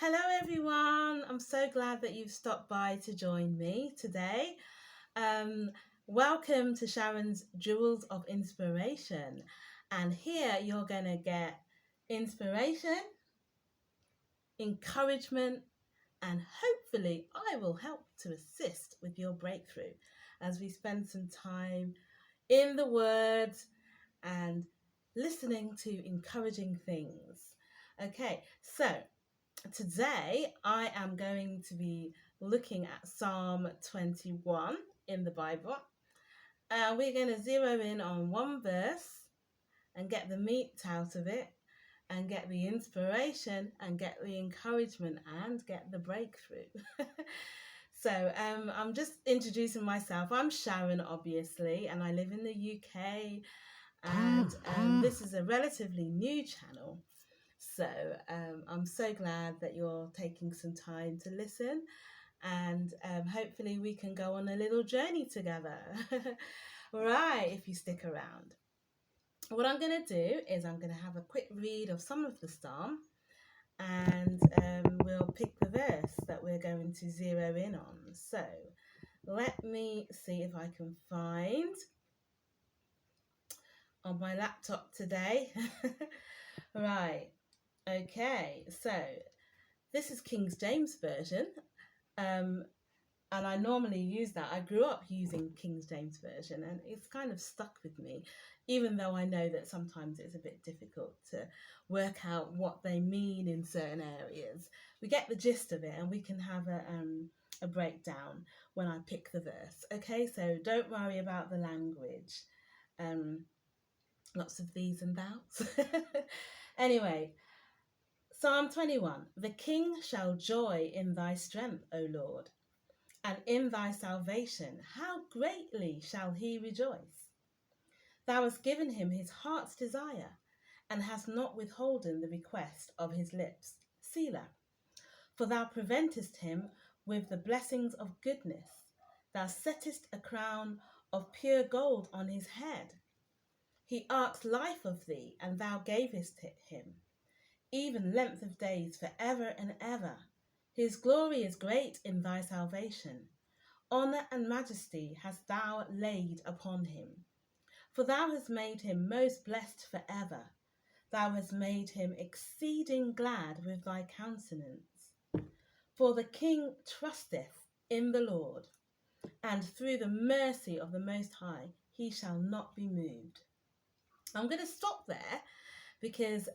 Hello, everyone. I'm so glad that you've stopped by to join me today. Um, Welcome to Sharon's Jewels of Inspiration. And here you're going to get inspiration, encouragement, and hopefully I will help to assist with your breakthrough as we spend some time in the Word and listening to encouraging things. Okay, so today I am going to be looking at Psalm 21 in the Bible. We're going to zero in on one verse and get the meat out of it and get the inspiration and get the encouragement and get the breakthrough. So I'm just introducing myself. I'm Sharon, obviously, and I live in the UK. And this is a relatively new channel. So I'm so glad that you're taking some time to listen, and hopefully we can go on a little journey together. Right, if you stick around. What I'm going to do is I'm going to have a quick read of some of the psalm, and we'll pick the verse that we're going to zero in on. So let me see if I can find on my laptop today. Right, okay, so this is King James Version, and I normally use that. I grew up using King James Version, and it's kind of stuck with me, even though I know that sometimes it's a bit difficult to work out what they mean in certain areas. We get the gist of it, and we can have a breakdown when I pick the verse. Okay, so don't worry about the language. Lots of these and thous. Anyway, Psalm 21. The king shall joy in thy strength, O Lord, and in thy salvation. How greatly shall he rejoice! Thou hast given him his heart's desire, and hast not withholden the request of his lips. Selah. For thou preventest him with the blessings of goodness. Thou settest a crown of pure gold on his head. He asked life of thee, and thou gavest it him, even length of days for ever and ever. His glory is great in thy salvation. Honour and majesty hast thou laid upon him. For thou hast made him most blessed for ever. Thou hast made him exceeding glad with thy countenance. For the king trusteth in the Lord, and through the mercy of the Most High he shall not be moved. I'm going to stop there because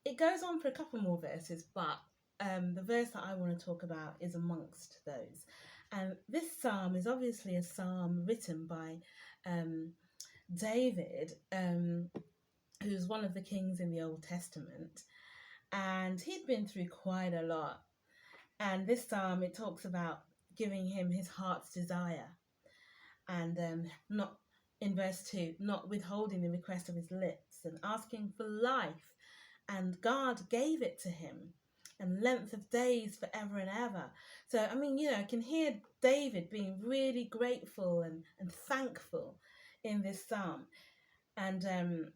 it goes on for a couple more verses, but the verse that I want to talk about is amongst those. And this psalm is obviously a psalm written by David, who's one of the kings in the Old Testament. And he'd been through quite a lot. And this psalm, it talks about giving him his heart's desire. And not in verse 2, not withholding the request of his lips, and asking for life. And God gave it to him, and length of days forever and ever. So, I mean, I can hear David being really grateful and thankful in this psalm. And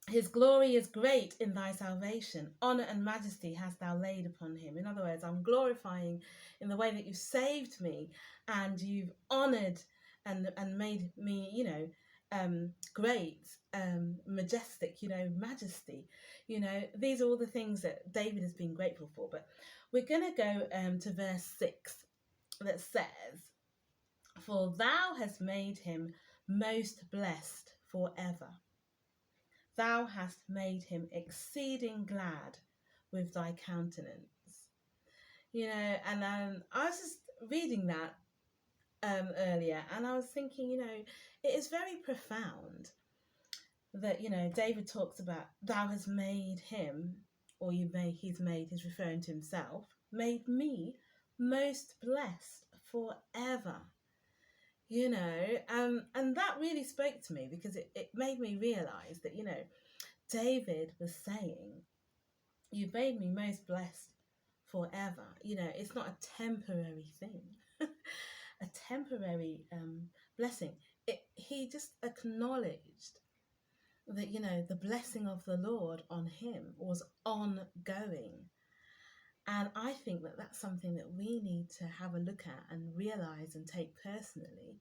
his glory is great in thy salvation. Honour and majesty hast thou laid upon him. In other words, I'm glorifying in the way that you've saved me, and you've honoured and made me, great, majestic, majesty. These are all the things that David has been grateful for. But we're going to go to verse 6 that says, For thou hast made him most blessed forever. Thou hast made him exceeding glad with thy countenance. And I was just reading that earlier, and I was thinking, it is very profound that, David talks about thou hast made him, or he's referring to himself, made me most blessed forever. And that really spoke to me because it made me realize that, David was saying, you made me most blessed forever. It's not a temporary thing, a temporary blessing. He just acknowledged that, the blessing of the Lord on him was ongoing. And I think that that's something that we need to have a look at and realize and take personally,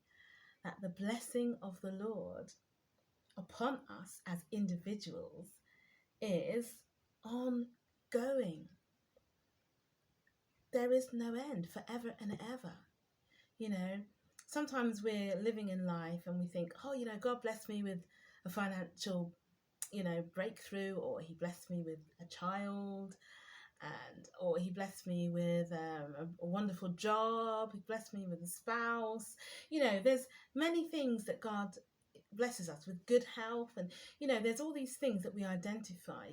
that the blessing of the Lord upon us as individuals is ongoing. There is no end, forever and ever. You know, sometimes we're living in life and we think, oh, God blessed me with a financial, breakthrough, or he blessed me with a child, or he blessed me with a wonderful job, he blessed me with a spouse. There's many things that God blesses us with, good health, and there's all these things that we identify.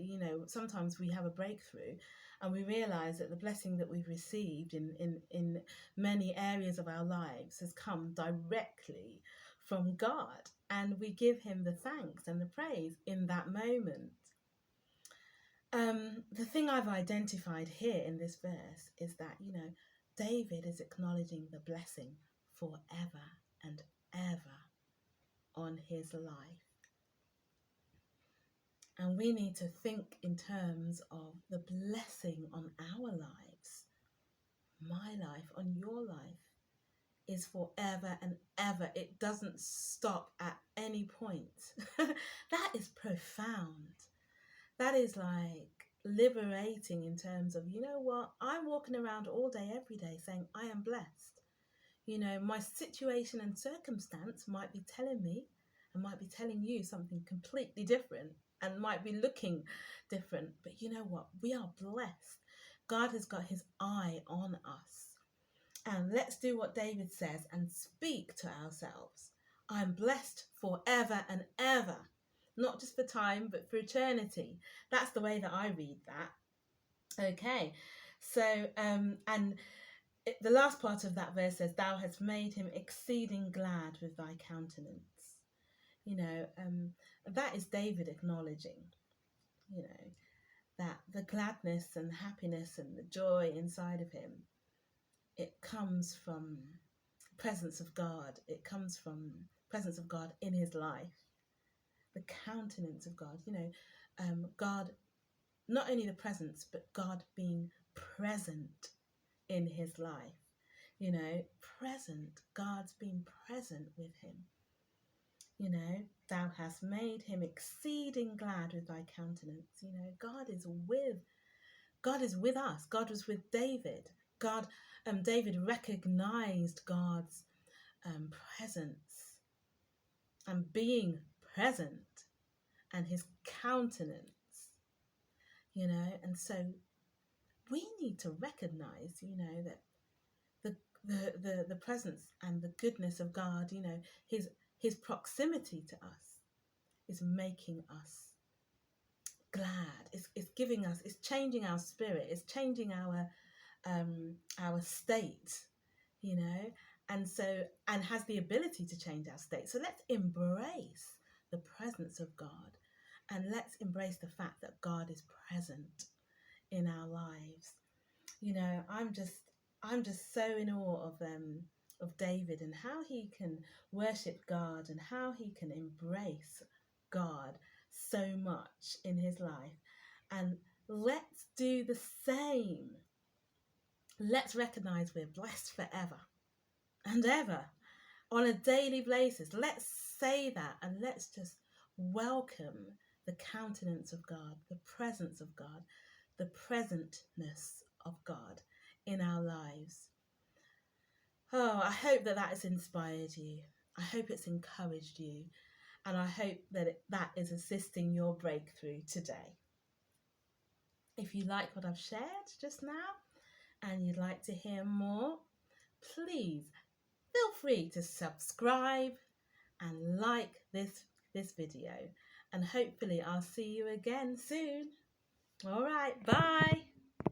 Sometimes we have a breakthrough and we realize that the blessing that we've received in many areas of our lives has come directly from God, and we give him the thanks and the praise in that moment. The thing I've identified here in this verse is that, David is acknowledging the blessing forever and ever on his life. And we need to think in terms of the blessing on our lives. My life, on your life, is forever and ever. It doesn't stop at any point. That is profound. That is like liberating in terms of, I'm walking around all day, every day saying I am blessed. My situation and circumstance might be telling me and might be telling you something completely different and might be looking different. But you know what? We are blessed. God has got his eye on us. And let's do what David says and speak to ourselves. I'm blessed forever and ever. Not just for time, but for eternity. That's the way that I read that. Okay, so, the last part of that verse says, thou hast made him exceeding glad with thy countenance. That is David acknowledging, that the gladness and happiness and the joy inside of him, it comes from presence of God. It comes from presence of God in his life. The countenance of God, God, not only the presence, but God being present in his life. Present. God's been present with him. Thou hast made him exceeding glad with thy countenance. God is with us. God was with David. David recognized God's presence and being present and his countenance, and so we need to recognize, that the presence and the goodness of God, his proximity to us is making us glad. It's giving us, it's changing our spirit, it's changing our state, and has the ability to change our state. So let's embrace the presence of God, and let's embrace the fact that God is present in our lives. I'm just so in awe of David and how he can worship God and how he can embrace God so much in his life. And let's do the same. Let's recognize we're blessed forever and ever on a daily basis. Let's say that, and let's just welcome the countenance of God, the presence of God, the presentness of God in our lives. Oh, I hope that has inspired you. I hope it's encouraged you. And I hope that that is assisting your breakthrough today. If you like what I've shared just now and you'd like to hear more, please feel free to subscribe and like this video. And hopefully I'll see you again soon. All right, bye.